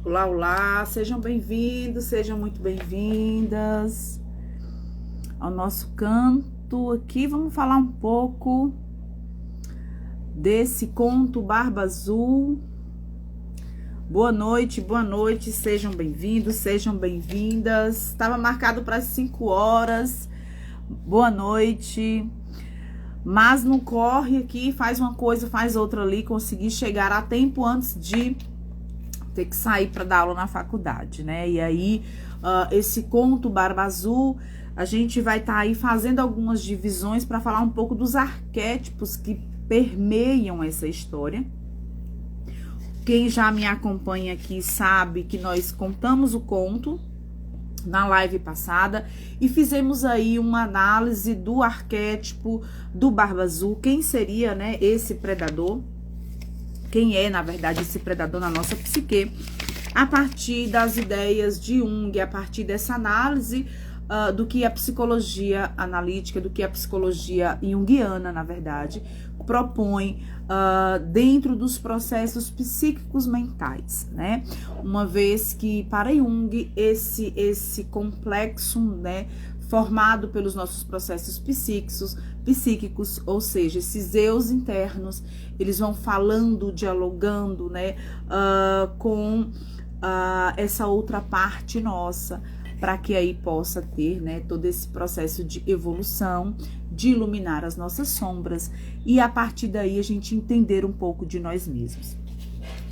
Olá, olá, sejam bem-vindos, sejam muito bem-vindas ao nosso canto aqui. Vamos falar um pouco desse conto Barba Azul. Boa noite, sejam bem-vindos, sejam bem-vindas. Estava marcado para as 5 horas. Boa noite. Mas não corre aqui, faz uma coisa, faz outra ali, consegui chegar a tempo antes de ter que sair para dar aula na faculdade, né? E aí, esse conto Barba Azul, a gente vai estar aí fazendo algumas divisões para falar um pouco dos arquétipos que permeiam essa história. Quem já me acompanha aqui sabe que nós contamos o conto na live passada e fizemos aí uma análise do arquétipo do Barba Azul, quem seria, né, esse predador, quem é, na verdade, esse predador na nossa psique, a partir das ideias de Jung, a partir dessa análise do que a psicologia analítica, do que a psicologia junguiana, na verdade, propõe dentro dos processos psíquicos mentais, né? Uma vez que para Jung esse complexo, né, formado pelos nossos processos psíquicos, ou seja, esses eus internos, eles vão falando, dialogando, né, com essa outra parte nossa, para que aí possa ter, né, todo esse processo de evolução, de iluminar as nossas sombras e a partir daí a gente entender um pouco de nós mesmos.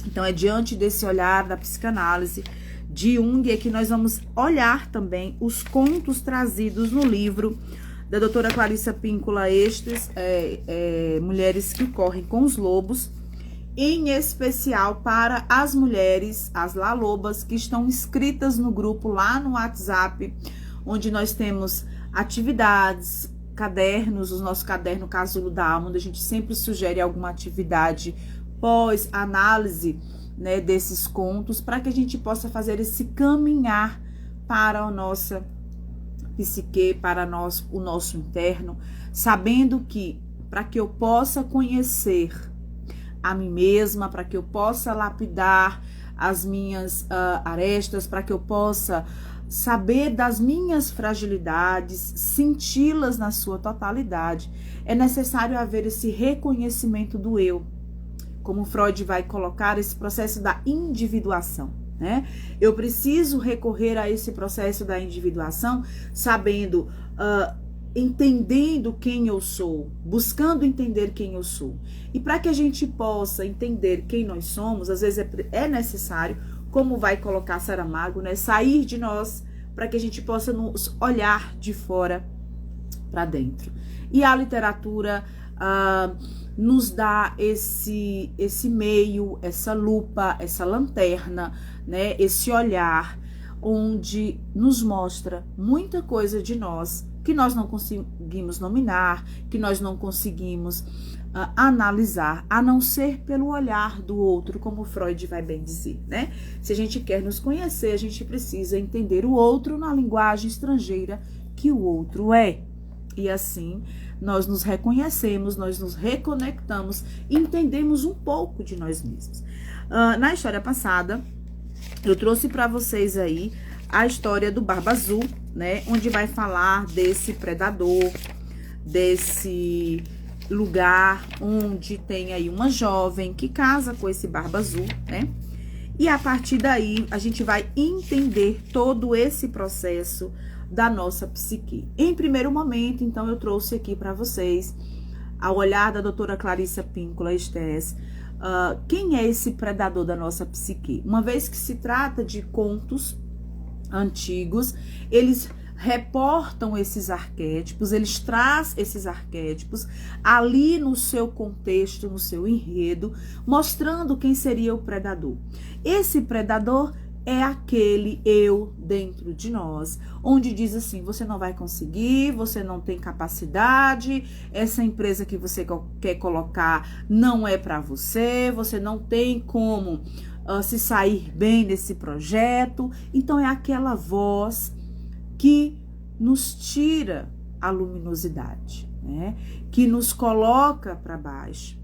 Então é diante desse olhar da psicanálise de Jung é que nós vamos olhar também os contos trazidos no livro da doutora Clarissa Píncola Estes, Mulheres que Correm com os Lobos, em especial para as mulheres, as lalobas, que estão inscritas no grupo lá no WhatsApp, onde nós temos atividades, cadernos, o nosso caderno Casulo da Alma, onde a gente sempre sugere alguma atividade pós-análise, né, desses contos, para que a gente possa fazer esse caminhar para a nossa psique, para o nosso interno, sabendo que para que eu possa conhecer a mim mesma, para que eu possa lapidar as minhas arestas, para que eu possa saber das minhas fragilidades, senti-las na sua totalidade, é necessário haver esse reconhecimento do eu, como Freud vai colocar esse processo da individuação, né? Eu preciso recorrer a esse processo da individuação, sabendo, entendendo quem eu sou, buscando entender quem eu sou. E para que a gente possa entender quem nós somos, às vezes é necessário, como vai colocar Saramago, né, sair de nós para que a gente possa nos olhar de fora para dentro. E a literatura nos dá esse meio, essa lupa, essa lanterna, né, esse olhar onde nos mostra muita coisa de nós que nós não conseguimos nominar, que nós não conseguimos analisar, a não ser pelo olhar do outro, como Freud vai bem dizer, né? Se a gente quer nos conhecer, a gente precisa entender o outro na linguagem estrangeira que o outro é. E assim, nós nos reconhecemos, nós nos reconectamos e entendemos um pouco de nós mesmos. Na história passada, eu trouxe para vocês aí a história do Barba Azul, né, onde vai falar desse predador, desse lugar onde tem aí uma jovem que casa com esse Barba Azul, né? E a partir daí a gente vai entender todo esse processo da nossa psique. Em primeiro momento, então, eu trouxe aqui para vocês, ao olhar da doutora Clarissa Píncola Estes, quem é esse predador da nossa psique? Uma vez que se trata de contos antigos, eles reportam esses arquétipos, eles trazem esses arquétipos ali no seu contexto, no seu enredo, mostrando quem seria o predador. Esse predador é aquele eu dentro de nós, onde diz assim, você não vai conseguir, você não tem capacidade, essa empresa que você quer colocar não é para você, você não tem como se sair bem desse projeto. Então é aquela voz que nos tira a luminosidade, né? Que nos coloca para baixo.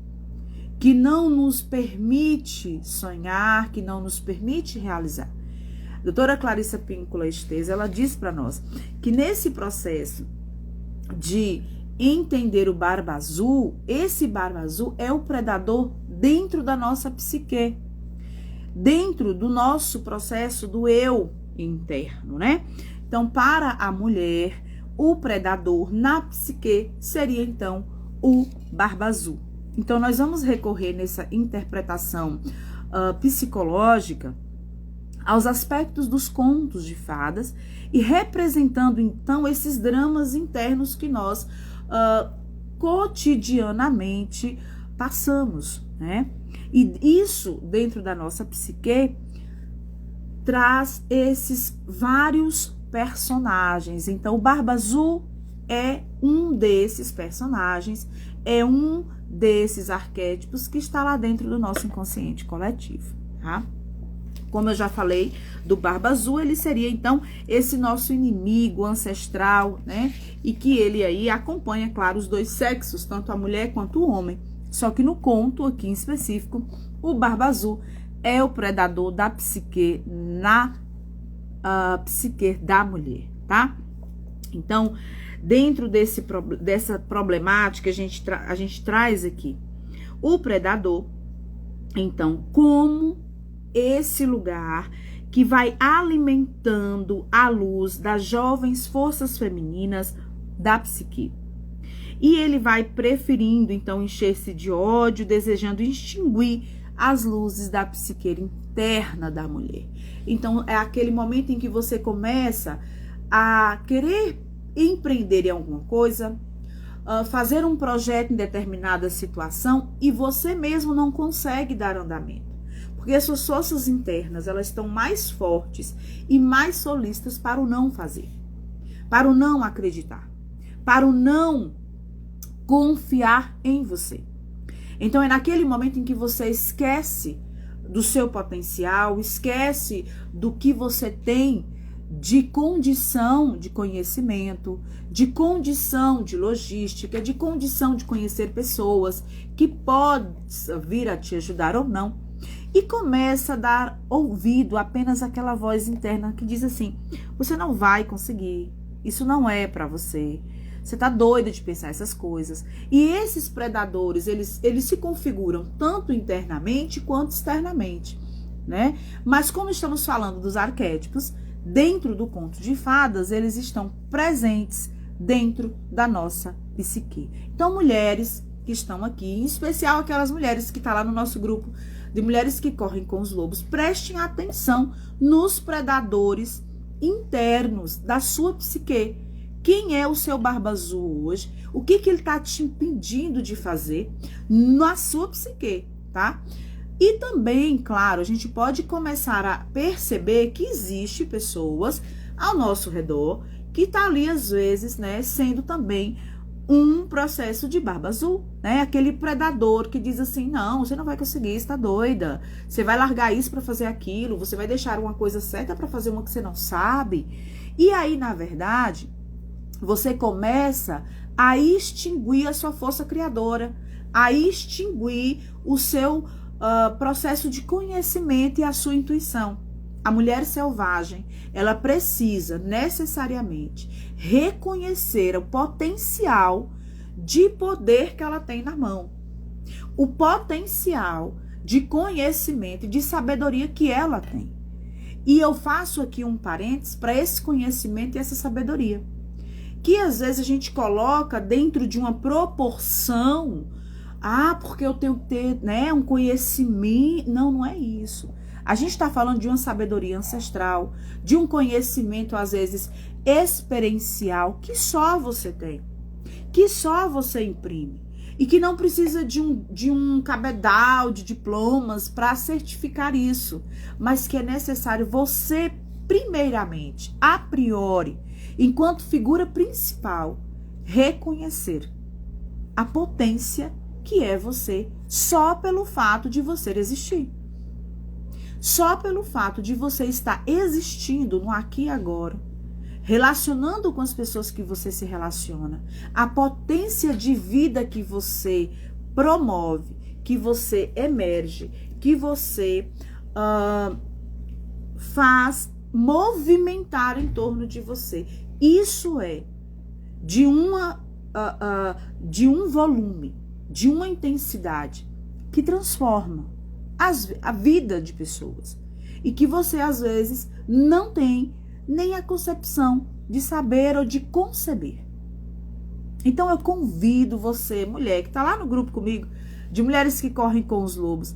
que não nos permite sonhar, que não nos permite realizar. A doutora Clarissa Píncola Estes, ela diz para nós que nesse processo de entender o barba azul, esse barba azul é o predador dentro da nossa psique, dentro do nosso processo do eu interno, né? Então, para a mulher, o predador na psique seria, então, o barba azul. Então, nós vamos recorrer nessa interpretação psicológica aos aspectos dos contos de fadas e representando, então, esses dramas internos que nós cotidianamente passamos, né? E isso, dentro da nossa psique, traz esses vários personagens. Então, o Barba Azul é um desses personagens, é um desses arquétipos que está lá dentro do nosso inconsciente coletivo, tá? Como eu já falei, do Barba Azul, ele seria, então, esse nosso inimigo ancestral, né? E que ele aí acompanha, claro, os dois sexos, tanto a mulher quanto o homem. Só que no conto, aqui em específico, o Barba Azul é o predador da psique na psique da mulher, tá? Então, dentro dessa problemática, a gente traz aqui o predador, então, como esse lugar que vai alimentando a luz das jovens forças femininas da psique. E ele vai preferindo, então, encher-se de ódio, desejando extinguir as luzes da psique interna da mulher. Então, é aquele momento em que você começa a querer empreender em alguma coisa, fazer um projeto em determinada situação e você mesmo não consegue dar andamento. Porque as suas forças internas, elas estão mais fortes e mais solistas para o não fazer, para o não acreditar, para o não confiar em você. Então, é naquele momento em que você esquece do seu potencial, esquece do que você tem de condição de conhecimento, de condição de logística, de condição de conhecer pessoas que podem vir a te ajudar ou não. E começa a dar ouvido apenas àquela voz interna que diz assim: você não vai conseguir, isso não é para você, você tá doida de pensar essas coisas. E esses predadores, eles se configuram tanto internamente quanto externamente, né? Mas como estamos falando dos arquétipos, dentro do conto de fadas, eles estão presentes dentro da nossa psique. Então, mulheres que estão aqui, em especial aquelas mulheres que estão lá no nosso grupo de mulheres que correm com os lobos, prestem atenção nos predadores internos da sua psique. Quem é o seu Barba Azul hoje? O que ele está te impedindo de fazer na sua psique, tá? E também, claro, a gente pode começar a perceber que existe pessoas ao nosso redor que tá ali, às vezes, né, sendo também um processo de Barba Azul, né? Aquele predador que diz assim: não, você não vai conseguir, você tá doida, você vai largar isso para fazer aquilo, você vai deixar uma coisa certa para fazer uma que você não sabe. E aí, na verdade, você começa a extinguir a sua força criadora, a extinguir o seu processo de conhecimento e a sua intuição. A mulher selvagem, ela precisa necessariamente reconhecer o potencial de poder que ela tem na mão, o potencial de conhecimento e de sabedoria que ela tem. E eu faço aqui um parênteses para esse conhecimento e essa sabedoria, que às vezes a gente coloca dentro de uma proporção, porque eu tenho que ter, né, um conhecimento. Não, não é isso. A gente está falando de uma sabedoria ancestral, de um conhecimento, às vezes, experiencial, que só você tem, que só você imprime, e que não precisa de um cabedal de diplomas para certificar isso, mas que é necessário você, primeiramente, a priori, enquanto figura principal, reconhecer a potência que é você, só pelo fato de você existir. Só pelo fato de você estar existindo no aqui e agora, relacionando com as pessoas que você se relaciona, a potência de vida que você promove, que você emerge, que você faz movimentar em torno de você. Isso é de um volume, de uma intensidade que transforma a vida de pessoas. E que você, às vezes, não tem nem a concepção de saber ou de conceber. Então, eu convido você, mulher, que está lá no grupo comigo, de Mulheres que Correm com os Lobos,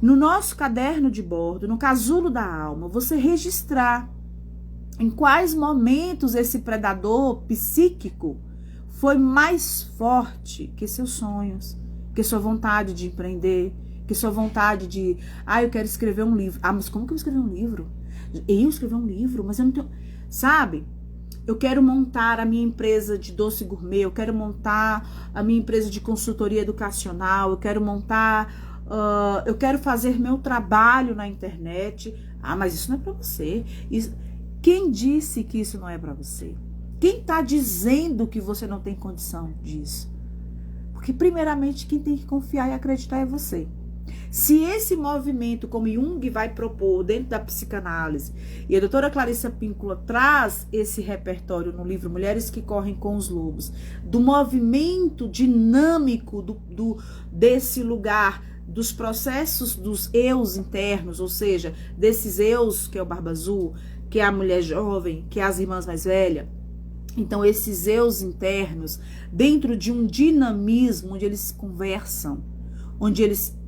no nosso caderno de bordo, no casulo da alma, você registrar em quais momentos esse predador psíquico foi mais forte que seus sonhos, que sua vontade de empreender, que sua vontade de, eu quero escrever um livro. Mas como que eu vou escrever um livro? Eu escrever um livro, mas eu não tenho, sabe? Eu quero montar a minha empresa de doce gourmet, eu quero montar a minha empresa de consultoria educacional, eu quero montar, eu quero fazer meu trabalho na internet. Mas isso não é para você. Quem disse que isso não é para você? Quem está dizendo que você não tem condição disso? Porque, primeiramente, quem tem que confiar e acreditar é você. Se esse movimento, como Jung vai propor dentro da psicanálise, e a doutora Clarissa Pinkola traz esse repertório no livro Mulheres que Correm com os Lobos, do movimento dinâmico desse lugar, dos processos dos eus internos, ou seja, desses eus, que é o Barba Azul, que é a mulher jovem, que é as irmãs mais velhas. Então, esses eus internos, dentro de um dinamismo onde eles conversam, onde eles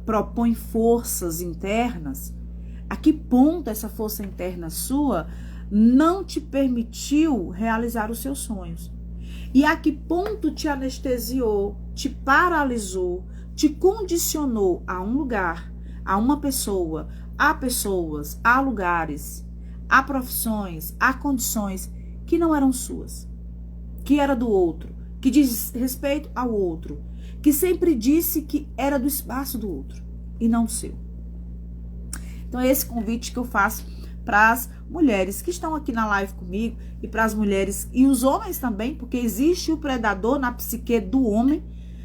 propõem forças internas, a que ponto essa força interna sua não te permitiu realizar os seus sonhos? E a que ponto te anestesiou, te paralisou, te condicionou a um lugar, a uma pessoa, a pessoas, a lugares, a profissões, a condições que não eram suas, que era do outro, que diz respeito ao outro, que sempre disse que era do espaço do outro e não seu. Então é esse convite que eu faço para as mulheres que estão aqui na live comigo e para as mulheres e os homens também, porque existe o predador na psique do homem.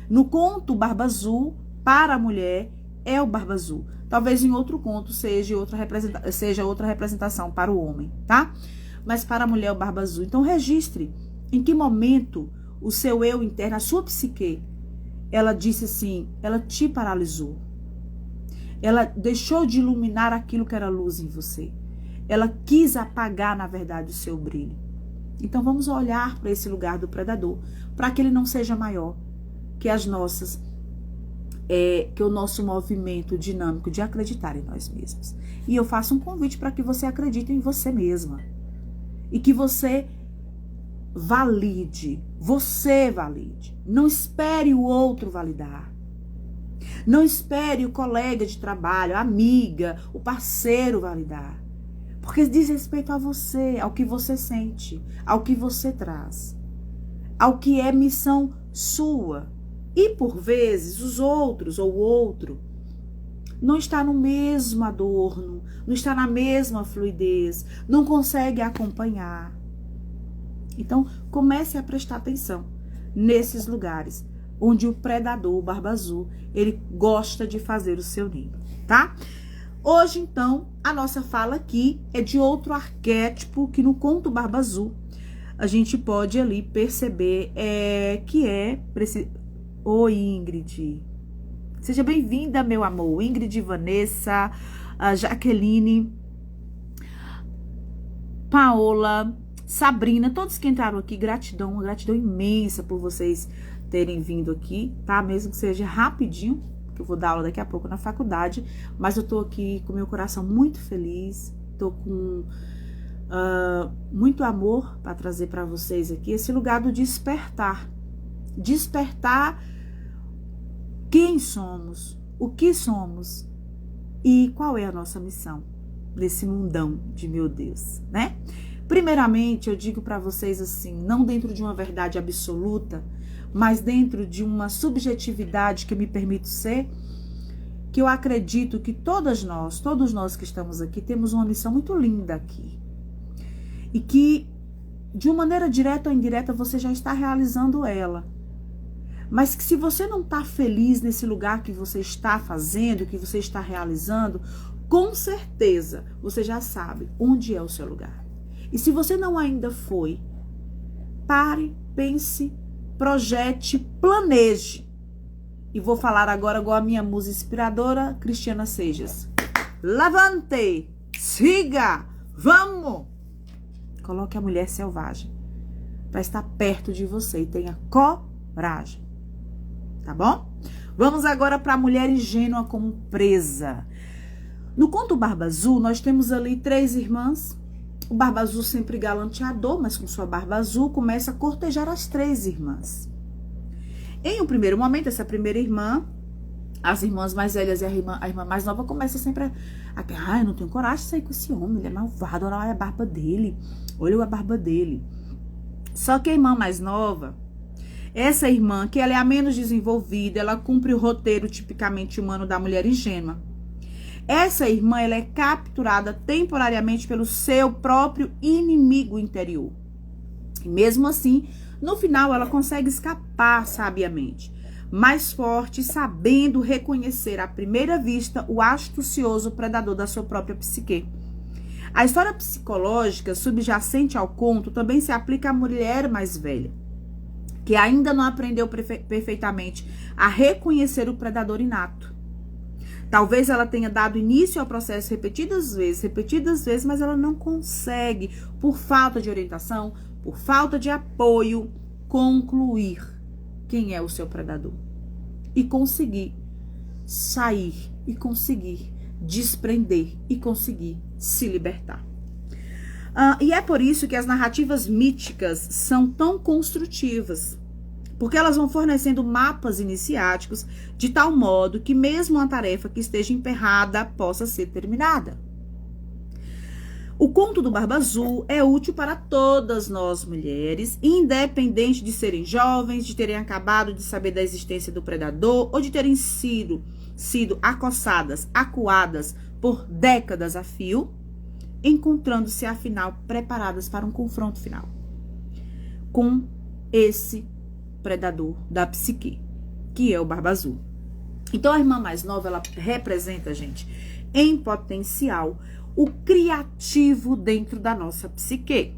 No conto Barba Azul, para a mulher é o Barba Azul. Talvez em outro conto seja outra representação para o homem, tá? Mas para a mulher é o Barba Azul. Então registre em que momento o seu eu interno, a sua psique, ela disse assim, ela te paralisou. Ela deixou de iluminar aquilo que era luz em você. Ela quis apagar, na verdade, o seu brilho. Então vamos olhar para esse lugar do predador, para que ele não seja maior que as nossas, que o nosso movimento dinâmico de acreditar em nós mesmos. E eu faço um convite para que você acredite em você mesma. E que você valide. Você valide. Não espere o outro validar. Não espere o colega de trabalho, a amiga, o parceiro validar. Porque diz respeito a você, ao que você sente, ao que você traz, ao que é missão sua. E por vezes os outros ou o outro não está no mesmo adorno, não está na mesma fluidez, não consegue acompanhar. Então comece a prestar atenção nesses lugares onde o predador, o Barba Azul, ele gosta de fazer o seu ninho, tá? Hoje, então, a nossa fala aqui é de outro arquétipo que no conto Barba Azul a gente pode ali perceber que é... Oi, Ingrid. Seja bem-vinda, meu amor. Ingrid, Vanessa, Jaqueline, Paola, Sabrina, todos que entraram aqui, gratidão, uma gratidão imensa por vocês terem vindo aqui, tá? Mesmo que seja rapidinho, que eu vou dar aula daqui a pouco na faculdade, mas eu tô aqui com meu coração muito feliz, tô com muito amor para trazer para vocês aqui esse lugar do despertar. Despertar quem somos, o que somos e qual é a nossa missão nesse mundão de meu Deus, né? Primeiramente, eu digo para vocês assim, não dentro de uma verdade absoluta, mas dentro de uma subjetividade que eu me permito ser, que eu acredito que todos nós que estamos aqui, temos uma missão muito linda aqui. E que, de uma maneira direta ou indireta, você já está realizando ela. Mas que se você não está feliz nesse lugar que você está fazendo, que você está realizando, com certeza você já sabe onde é o seu lugar. E se você não ainda foi, pare, pense, projete, planeje. E vou falar agora igual a minha musa inspiradora, Cristiana Sejas. Levante, siga, vamos! Coloque a mulher selvagem para estar perto de você e tenha coragem. Tá bom? Vamos agora para a mulher ingênua como presa. No conto Barba Azul, nós temos ali 3 irmãs. O Barba Azul, sempre galanteador, mas com sua barba azul, começa a cortejar as 3 irmãs. Em um primeiro momento, essa primeira irmã, as irmãs mais velhas e a irmã mais nova começa sempre a eu não tenho coragem de sair com esse homem, ele é malvado, olha a barba dele, olha a barba dele. Só que a irmã mais nova, essa irmã, que ela é a menos desenvolvida, ela cumpre o roteiro tipicamente humano da mulher ingênua. Essa irmã, ela é capturada temporariamente pelo seu próprio inimigo interior. E mesmo assim, no final, ela consegue escapar sabiamente, mais forte, sabendo reconhecer à primeira vista o astucioso predador da sua própria psique. A história psicológica subjacente ao conto também se aplica à mulher mais velha, que ainda não aprendeu perfeitamente a reconhecer o predador inato. Talvez ela tenha dado início ao processo repetidas vezes, mas ela não consegue, por falta de orientação, por falta de apoio, concluir quem é o seu predador. E conseguir sair, e conseguir desprender, e conseguir se libertar. E é por isso que as narrativas míticas são tão construtivas, porque elas vão fornecendo mapas iniciáticos de tal modo que mesmo uma tarefa que esteja emperrada possa ser terminada. O conto do Barba Azul é útil para todas nós mulheres, independente de serem jovens, de terem acabado de saber da existência do predador ou de terem sido acossadas, acuadas por décadas a fio, encontrando-se afinal preparadas para um confronto final com esse predador da psique, que é o Barba Azul. Então a irmã mais nova, ela representa, gente, em potencial, o criativo dentro da nossa psique.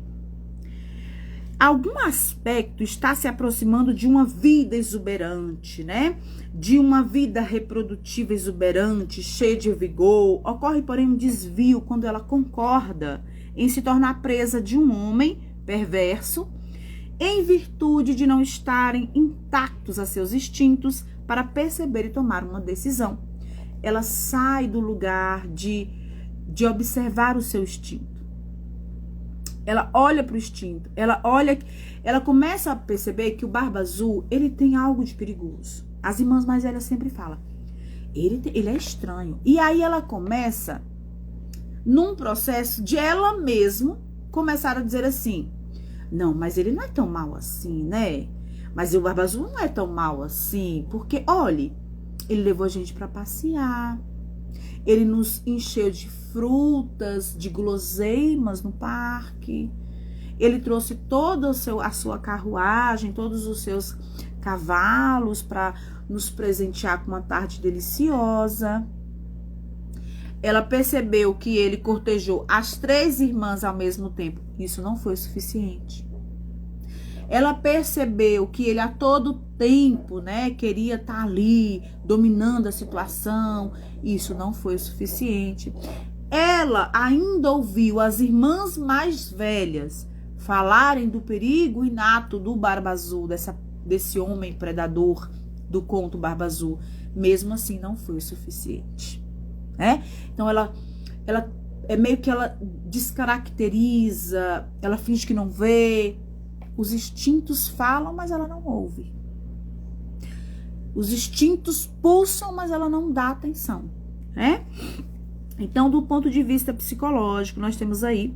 Algum aspecto está se aproximando de uma vida exuberante, né? De uma vida reprodutiva exuberante, cheia de vigor. Ocorre, porém, um desvio quando ela concorda em se tornar presa de um homem perverso, em virtude de não estarem intactos a seus instintos para perceber e tomar uma decisão. Ela sai do lugar de observar o seu instinto. Ela olha para o instinto, ela começa a perceber que o Barba Azul, ele tem algo de perigoso. As irmãs mais velhas sempre falam, ele é estranho. E aí ela começa num processo de ela mesma começar a dizer assim, não, mas ele não é tão mal assim, né? Mas o Barba Azul não é tão mal assim, porque, olhe, ele levou a gente para passear, ele nos encheu de frutas, de guloseimas no parque, ele trouxe toda a sua carruagem, todos os seus cavalos para nos presentear com uma tarde deliciosa. Ela percebeu que ele cortejou as 3 irmãs ao mesmo tempo. Isso não foi o suficiente. Ela percebeu que ele a todo tempo, né, queria estar ali, dominando a situação. Isso não foi o suficiente. Ela ainda ouviu as irmãs mais velhas falarem do perigo inato do Barba Azul, desse homem predador do conto Barba Azul. Mesmo assim, não foi o suficiente. Né? Então ela é meio que ela descaracteriza, ela finge que não vê. Os instintos falam, mas ela não ouve. Os instintos pulsam, mas ela não dá atenção, né? Então, do ponto de vista psicológico, nós temos aí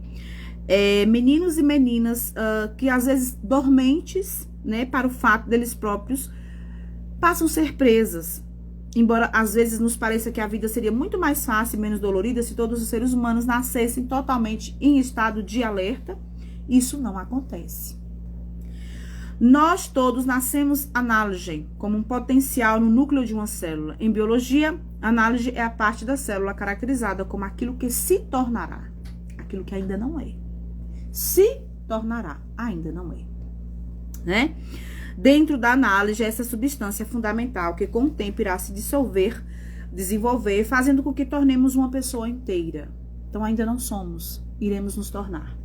meninos e meninas que às vezes dormentes, né, para o fato deles próprios, passam a ser presas. Embora às vezes nos pareça que a vida seria muito mais fácil e menos dolorida se todos os seres humanos nascessem totalmente em estado de alerta, isso não acontece. Nós todos nascemos análoge, como um potencial no núcleo de uma célula. Em biologia, análoge é a parte da célula caracterizada como aquilo que se tornará, aquilo que ainda não é. Se tornará, ainda não é, né? Dentro da análise, essa substância fundamental que com o tempo irá se desenvolver, fazendo com que tornemos uma pessoa inteira. Então ainda não somos, iremos nos tornar.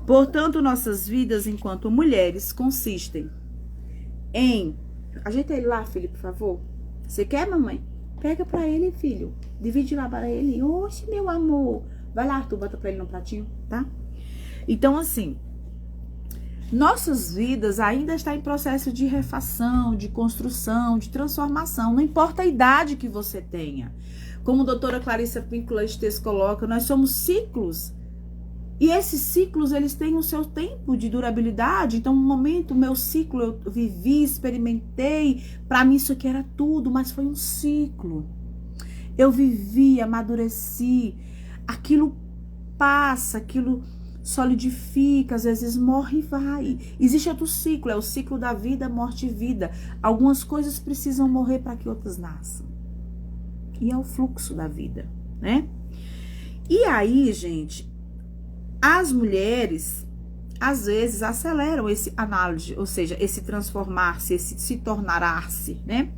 Portanto, nossas vidas enquanto mulheres consistem em... Ajeita ele lá, filho, por favor. Você quer, mamãe? Pega pra ele, filho. Divide lá para ele. Oxe, meu amor. Vai lá, Arthur, bota pra ele no pratinho, tá? Então, assim, nossas vidas ainda estão em processo de refação, de construção, de transformação. Não importa a idade que você tenha. Como a doutora Clarissa Pinkola Estes coloca, nós somos ciclos. E esses ciclos, eles têm o seu tempo de durabilidade. Então, no momento, meu ciclo, eu vivi, experimentei. Para mim, isso aqui era tudo, mas foi um ciclo. Eu vivi, amadureci. Aquilo passa, aquilo solidifica, às vezes morre e vai. Existe outro ciclo, é o ciclo da vida, morte e vida. Algumas coisas precisam morrer para que outras nasçam. E é o fluxo da vida, né? E aí, gente... As mulheres, às vezes, aceleram esse análise, ou seja, esse transformar-se, esse se tornar-se, né?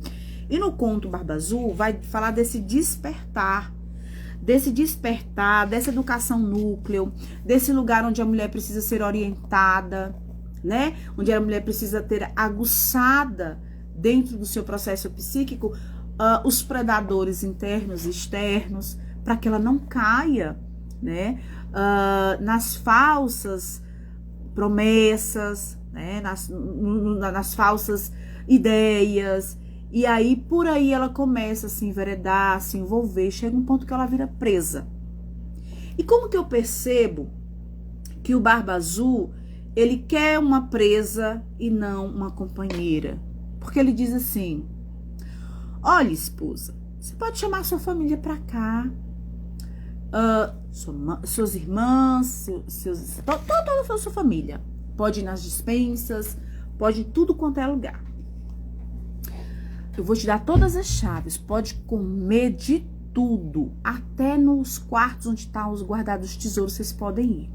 E no conto Barba Azul vai falar dessa dessa educação núcleo, desse lugar onde a mulher precisa ser orientada, né? Onde a mulher precisa ter aguçada dentro do seu processo psíquico os predadores internos e externos, para que ela não caia, né? Nas falsas promessas, né? Nas falsas ideias. E aí, por aí, ela começa a se enveredar, a se envolver. Chega um ponto que ela vira presa. E como que eu percebo que o Barba Azul, ele quer uma presa e não uma companheira? Porque ele diz assim: olha, esposa, você pode chamar sua família pra cá. Suas irmãs, toda a sua família. Pode ir nas dispensas, pode ir em tudo quanto é lugar. Eu vou te dar todas as chaves. Pode comer de tudo. Até nos quartos onde estão os guardados tesouros, vocês podem ir.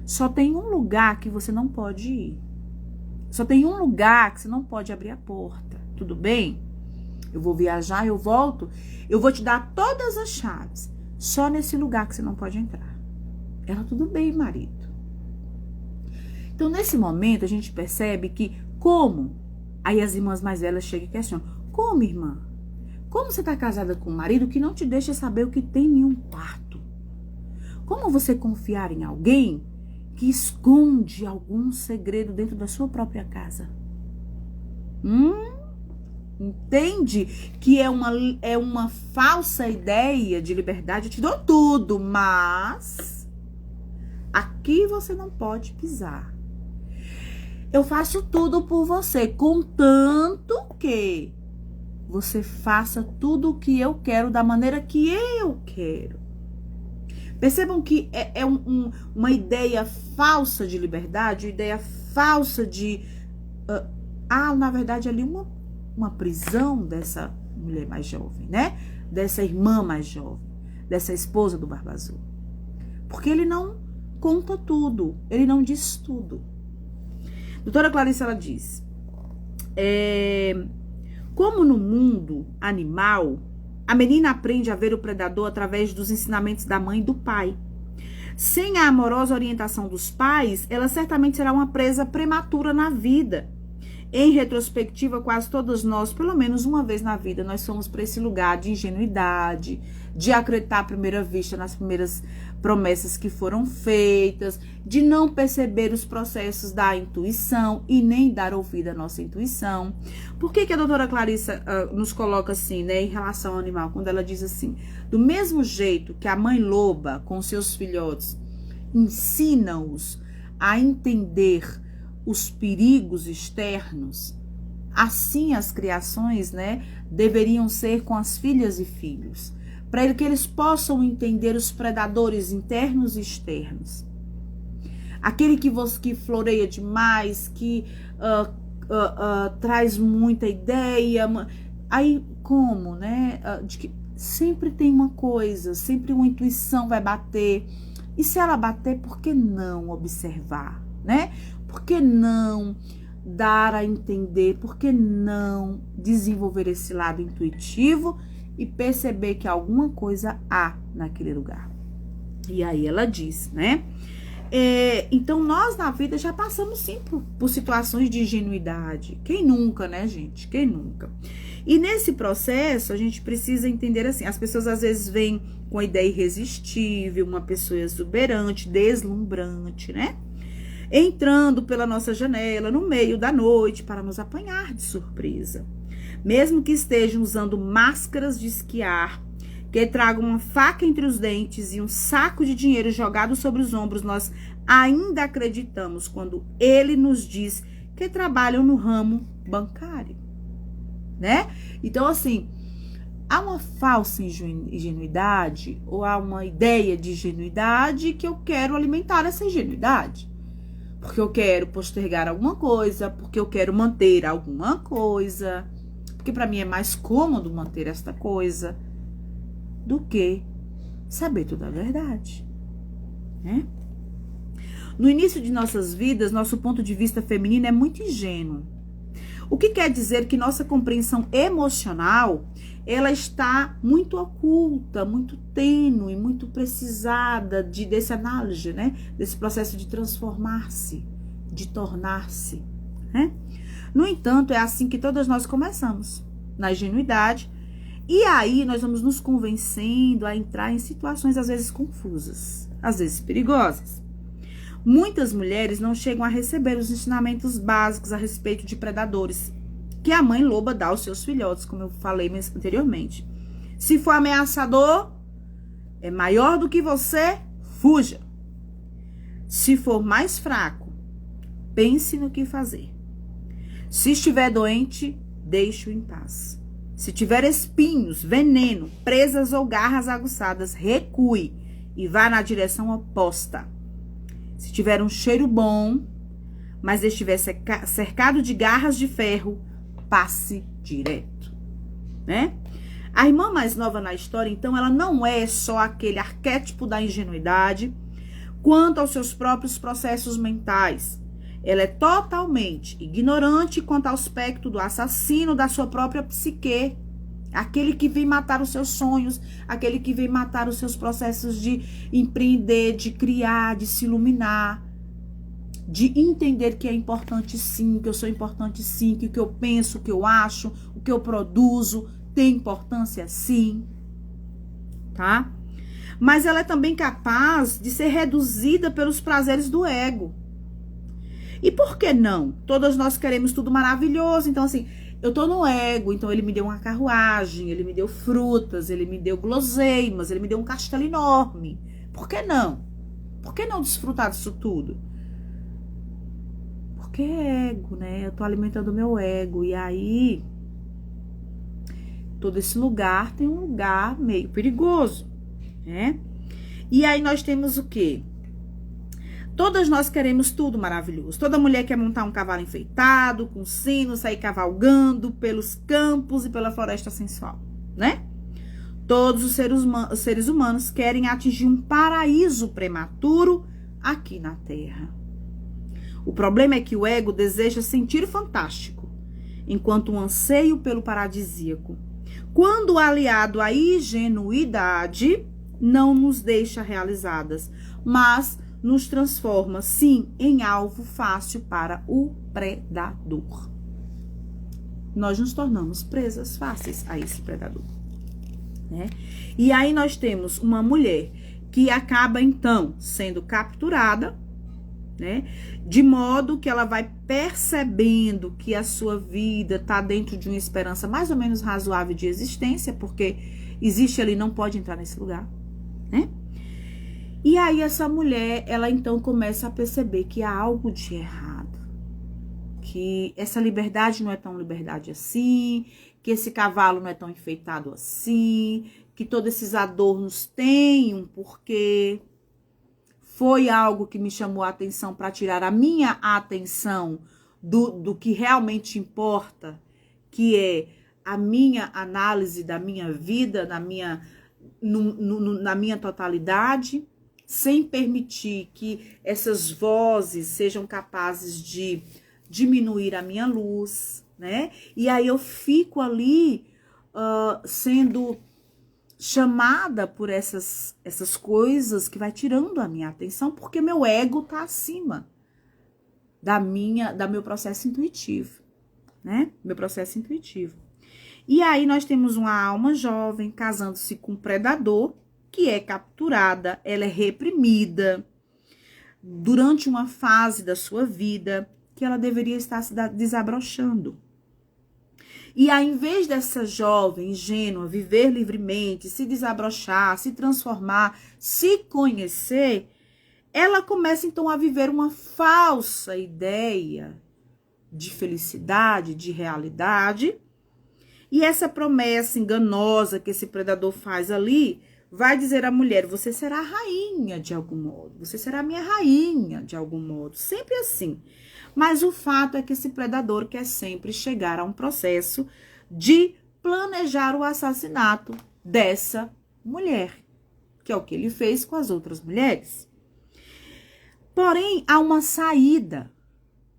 Só tem um lugar que você não pode ir. Só tem um lugar que você não pode abrir a porta. Tudo bem? Eu vou viajar, eu volto. Eu vou te dar todas as chaves. Só nesse lugar que você não pode entrar. Ela, tudo bem, marido. Então, nesse momento, a gente percebe que como... Aí as irmãs mais velhas chegam e questionam. Como, irmã? Como você está casada com um marido que não te deixa saber o que tem em um quarto? Como você confiar em alguém que esconde algum segredo dentro da sua própria casa? Entende que é uma falsa ideia de liberdade? Eu te dou tudo, mas aqui você não pode pisar. Eu faço tudo por você, contanto que você faça tudo o que eu quero da maneira que eu quero. Percebam que é uma ideia falsa de liberdade, uma ideia falsa de... na verdade, ali uma prisão dessa mulher mais jovem, né? Dessa irmã mais jovem, dessa esposa do Barba Azul. Porque ele não conta tudo, ele não diz tudo. Doutora Clarissa, ela diz, como no mundo animal, a menina aprende a ver o predador através dos ensinamentos da mãe e do pai. Sem a amorosa orientação dos pais, ela certamente será uma presa prematura na vida. Em retrospectiva, quase todas nós, pelo menos uma vez na vida, nós somos para esse lugar de ingenuidade, de acreditar à primeira vista nas primeiras promessas que foram feitas, de não perceber os processos da intuição e nem dar ouvido à nossa intuição. Por que a doutora Clarissa nos coloca assim, né, em relação ao animal, quando ela diz assim, do mesmo jeito que a mãe loba com seus filhotes ensina-os a entender os perigos externos, assim as criações, né, deveriam ser com as filhas e filhos, para que eles possam entender os predadores internos e externos. aquele que floreia demais, que traz muita ideia. Aí como, né? De que sempre tem uma coisa, sempre uma intuição vai bater. E se ela bater, por que não observar, né? Por que não dar a entender? Por que não desenvolver esse lado intuitivo e perceber que alguma coisa há naquele lugar? E aí ela diz, né? Então nós na vida já passamos sim por situações de ingenuidade. Quem nunca, né, gente? Quem nunca? E nesse processo a gente precisa entender assim, as pessoas às vezes vêm com a ideia irresistível, uma pessoa exuberante, deslumbrante, né? Entrando pela nossa janela no meio da noite para nos apanhar de surpresa. Mesmo que estejam usando máscaras de esquiar, que tragam uma faca entre os dentes e um saco de dinheiro jogado sobre os ombros, nós ainda acreditamos quando ele nos diz que trabalham no ramo bancário, né? Então, assim, há uma falsa ingenuidade ou há uma ideia de ingenuidade que eu quero alimentar essa ingenuidade. Porque eu quero postergar alguma coisa, porque eu quero manter alguma coisa, porque para mim é mais cômodo manter esta coisa do que saber toda a verdade, né? No início de nossas vidas, nosso ponto de vista feminino é muito ingênuo. O que quer dizer que nossa compreensão emocional, ela está muito oculta, muito tênue, muito precisada desse análise, né? Desse processo de transformar-se, de tornar-se, né? No entanto, é assim que todas nós começamos, na ingenuidade. E aí nós vamos nos convencendo a entrar em situações às vezes confusas, às vezes perigosas. Muitas mulheres não chegam a receber os ensinamentos básicos a respeito de predadores que a mãe loba dá aos seus filhotes, como eu falei anteriormente. Se for ameaçador, é maior do que você, fuja. Se for mais fraco, pense no que fazer. Se estiver doente, deixe-o em paz. Se tiver espinhos, veneno, presas ou garras aguçadas, recue e vá na direção oposta. Se tiver um cheiro bom, mas estiver cercado de garras de ferro, passe direto, né? A irmã mais nova na história, então, ela não é só aquele arquétipo da ingenuidade quanto aos seus próprios processos mentais. Ela é totalmente ignorante quanto ao aspecto do assassino da sua própria psique. Aquele que vem matar os seus sonhos, aquele que vem matar os seus processos de empreender, de criar, de se iluminar, de entender que é importante sim, que eu sou importante sim, que o que eu penso, o que eu acho, o que eu produzo tem importância sim, tá? Mas ela é também capaz de ser reduzida pelos prazeres do ego. E por que não? Todas nós queremos tudo maravilhoso. Então, assim, eu tô no ego. Então, ele me deu uma carruagem, ele me deu frutas, ele me deu guloseimas, ele me deu um castelo enorme. Por que não? Por que não desfrutar disso tudo? Porque é ego, né? Eu tô alimentando o meu ego. E aí, todo esse lugar tem um lugar meio perigoso, né? E aí nós temos o quê? Todas nós queremos tudo maravilhoso. Toda mulher quer montar um cavalo enfeitado, com sino, sair cavalgando pelos campos e pela floresta sensual, né? Todos os seres humanos querem atingir um paraíso prematuro aqui na Terra. O problema é que o ego deseja sentir fantástico, enquanto o anseio pelo paradisíaco, quando aliado à ingenuidade, não nos deixa realizadas, mas nos transforma, sim, em alvo fácil para o predador. Nós nos tornamos presas fáceis a esse predador, né? E aí nós temos uma mulher que acaba, então, sendo capturada, né? De modo que ela vai percebendo que a sua vida está dentro de uma esperança mais ou menos razoável de existência, porque existe ali, não pode entrar nesse lugar, né? E aí essa mulher, ela então começa a perceber que há algo de errado, que essa liberdade não é tão liberdade assim, que esse cavalo não é tão enfeitado assim, que todos esses adornos têm um porquê. Foi algo que me chamou a atenção para tirar a minha atenção do que realmente importa, que é a minha análise da minha vida, na minha totalidade, sem permitir que essas vozes sejam capazes de diminuir a minha luz, né? E aí eu fico ali sendo chamada por essas coisas que vai tirando a minha atenção, porque meu ego tá acima da meu processo intuitivo, né? Meu processo intuitivo. E aí nós temos uma alma jovem casando-se com um predador, que é capturada, ela é reprimida durante uma fase da sua vida que ela deveria estar se desabrochando. E aí, em vez dessa jovem ingênua viver livremente, se desabrochar, se transformar, se conhecer, ela começa então a viver uma falsa ideia de felicidade, de realidade. E essa promessa enganosa que esse predador faz ali, vai dizer à mulher, você será rainha de algum modo, você será minha rainha de algum modo, sempre assim. Mas o fato é que esse predador quer sempre chegar a um processo de planejar o assassinato dessa mulher, que é o que ele fez com as outras mulheres. Porém, há uma saída.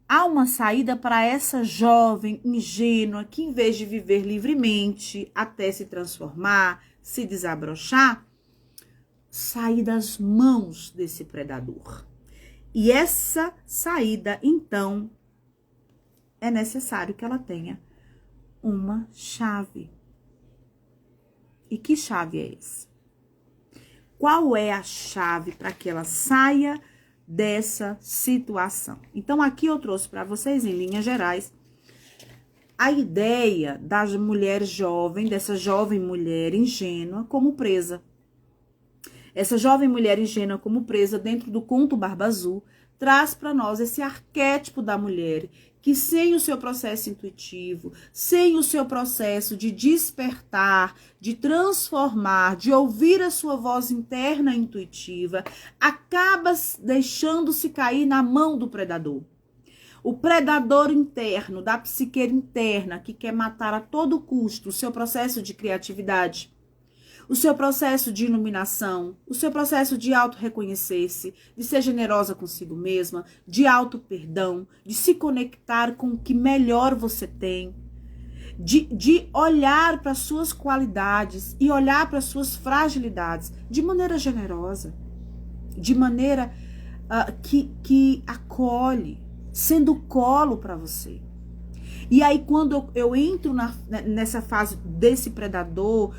Há uma saída para essa jovem ingênua que, em vez de viver livremente até se transformar, se desabrochar, sair das mãos desse predador. E essa saída, então, é necessário que ela tenha uma chave. E que chave é essa? Qual é a chave para que ela saia dessa situação? Então, aqui eu trouxe para vocês, em linhas gerais, a ideia da mulher jovem, dessa jovem mulher ingênua como presa. Essa jovem mulher ingênua como presa dentro do conto Barba Azul traz para nós esse arquétipo da mulher que, sem o seu processo intuitivo, sem o seu processo de despertar, de transformar, de ouvir a sua voz interna intuitiva, acaba deixando-se cair na mão do predador. O predador interno, da psique interna, que quer matar a todo custo o seu processo de criatividade, o seu processo de iluminação, o seu processo de auto-reconhecer-se, de ser generosa consigo mesma, de auto-perdão, de se conectar com o que melhor você tem, de olhar para as suas qualidades e olhar para as suas fragilidades de maneira generosa, de maneira que acolhe, sendo colo para você. E aí, quando eu entro nessa fase desse predador,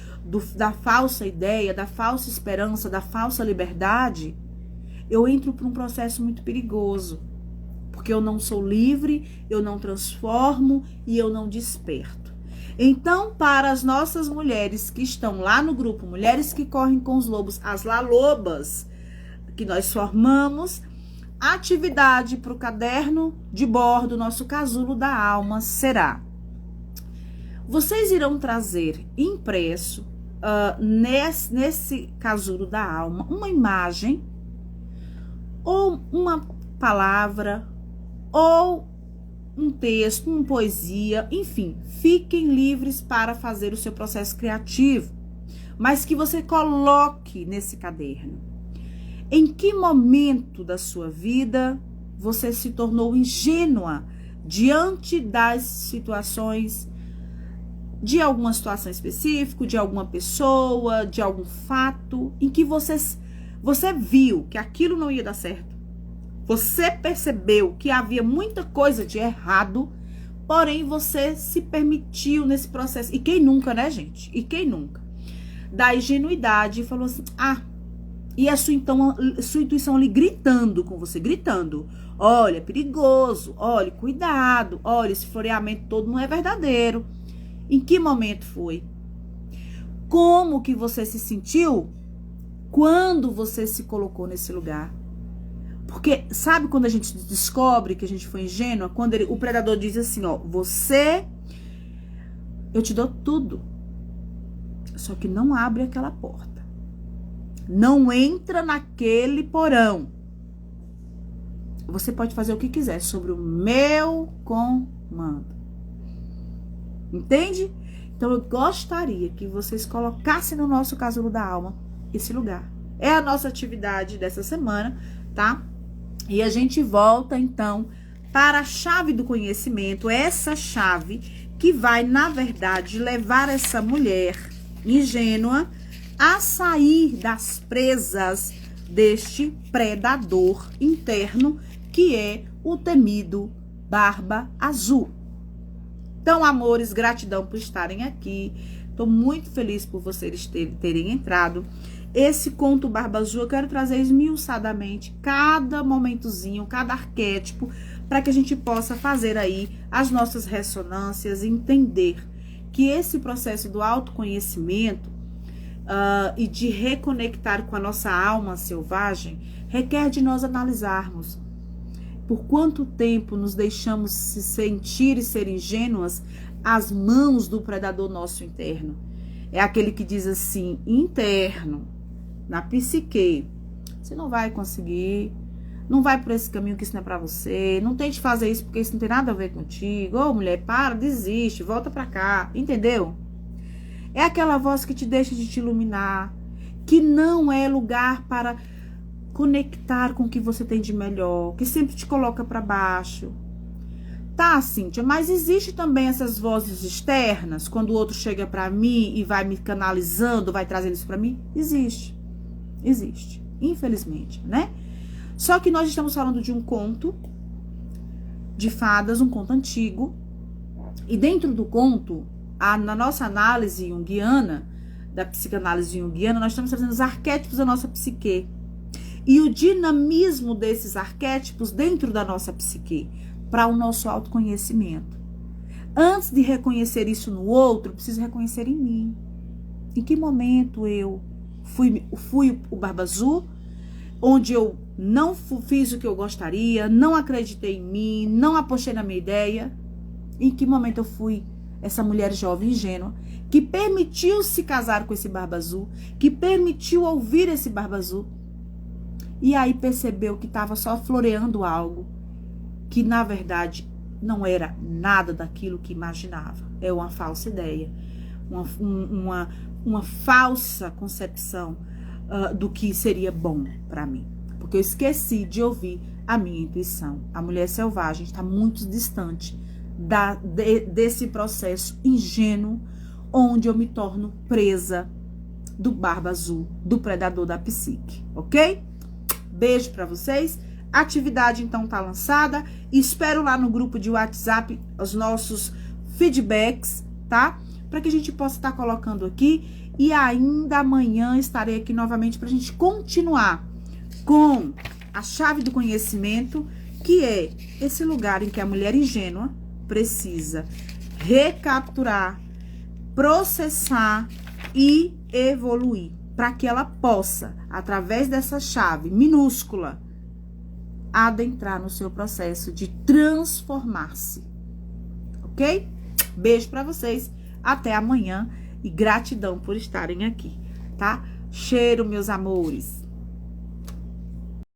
da falsa ideia, da falsa esperança, da falsa liberdade, eu entro para um processo muito perigoso. Porque eu não sou livre, eu não transformo e eu não desperto. Então, para as nossas mulheres que estão lá no grupo, Mulheres que Correm com os Lobos, as Lalobas, que nós formamos, a atividade para o caderno de bordo, nosso casulo da alma, será: vocês irão trazer impresso nesse casulo da alma uma imagem, ou uma palavra, ou um texto, uma poesia, enfim, fiquem livres para fazer o seu processo criativo, mas que você coloque nesse caderno. Em que momento da sua vida você se tornou ingênua diante das situações, de alguma situação específica, de alguma pessoa, de algum fato, em que você viu que aquilo não ia dar certo? Você percebeu que havia muita coisa de errado, porém você se permitiu nesse processo. E quem nunca, né, gente? E quem nunca? Da ingenuidade, falou assim, e a sua intuição ali gritando com você, gritando: olha, é perigoso, olha, cuidado, olha, esse floreamento todo não é verdadeiro. Em que momento foi? Como que você se sentiu quando você se colocou nesse lugar? Porque sabe quando a gente descobre que a gente foi ingênua? Quando o predador diz assim, eu te dou tudo, só que não abre aquela porta. Não entra naquele porão. você pode fazer o que quiser sobre o meu comando. Entende? Então, eu gostaria que vocês colocassem no nosso casulo da alma esse lugar. É a nossa atividade dessa semana, tá? E a gente volta, então, para a chave do conhecimento, essa chave que vai, na verdade, levar essa mulher ingênua a sair das presas deste predador interno, que é o temido Barba Azul. Então, amores, gratidão por estarem aqui. Estou muito feliz por vocês terem entrado. Esse conto Barba Azul eu quero trazer esmiuçadamente cada momentozinho, cada arquétipo, para que a gente possa fazer aí as nossas ressonâncias, entender que esse processo do autoconhecimento e de reconectar com a nossa alma selvagem requer de nós analisarmos por quanto tempo nos deixamos se sentir e ser ingênuas às mãos do predador nosso interno. É aquele que diz assim, interno, na psique, você não vai conseguir, não vai por esse caminho que isso não é pra você, não tente fazer isso porque isso não tem nada a ver contigo, ô mulher, para, desiste, volta pra cá, entendeu? É aquela voz que te deixa de te iluminar, que não é lugar para conectar com o que você tem de melhor, que sempre te coloca pra baixo. Tá, Cíntia, mas existe também essas vozes externas, quando o outro chega pra mim e vai me canalizando, vai trazendo isso pra mim? Existe. Existe, infelizmente, né? Só que nós estamos falando de um conto de fadas, um conto antigo. E dentro do conto, na nossa análise junguiana, da psicanálise junguiana, nós estamos trazendo os arquétipos da nossa psique. E o dinamismo desses arquétipos dentro da nossa psique, para o nosso autoconhecimento. Antes de reconhecer isso no outro, preciso reconhecer em mim. Em que momento eu fui o Barba Azul, onde eu não fiz o que eu gostaria, não acreditei em mim, não apostei na minha ideia. Em que momento eu fui essa mulher jovem ingênua, que permitiu se casar com esse Barba Azul, que permitiu ouvir esse Barba Azul, e aí percebeu que estava só floreando algo, que na verdade não era nada daquilo que imaginava. É uma falsa ideia, uma falsa concepção do que seria bom para mim. Porque eu esqueci de ouvir a minha intuição. A mulher selvagem está muito distante desse processo ingênuo, onde eu me torno presa do Barba Azul, do predador da psique, ok? Beijo para vocês. A atividade, então, tá lançada. Espero lá no grupo de WhatsApp os nossos feedbacks, tá? Para que a gente possa estar colocando aqui. E ainda amanhã estarei aqui novamente para a gente continuar com a chave do conhecimento, que é esse lugar em que a mulher ingênua precisa recapturar, processar e evoluir, para que ela possa, através dessa chave minúscula, adentrar no seu processo de transformar-se, ok? Beijo para vocês, até amanhã e gratidão por estarem aqui, tá? Cheiro, meus amores!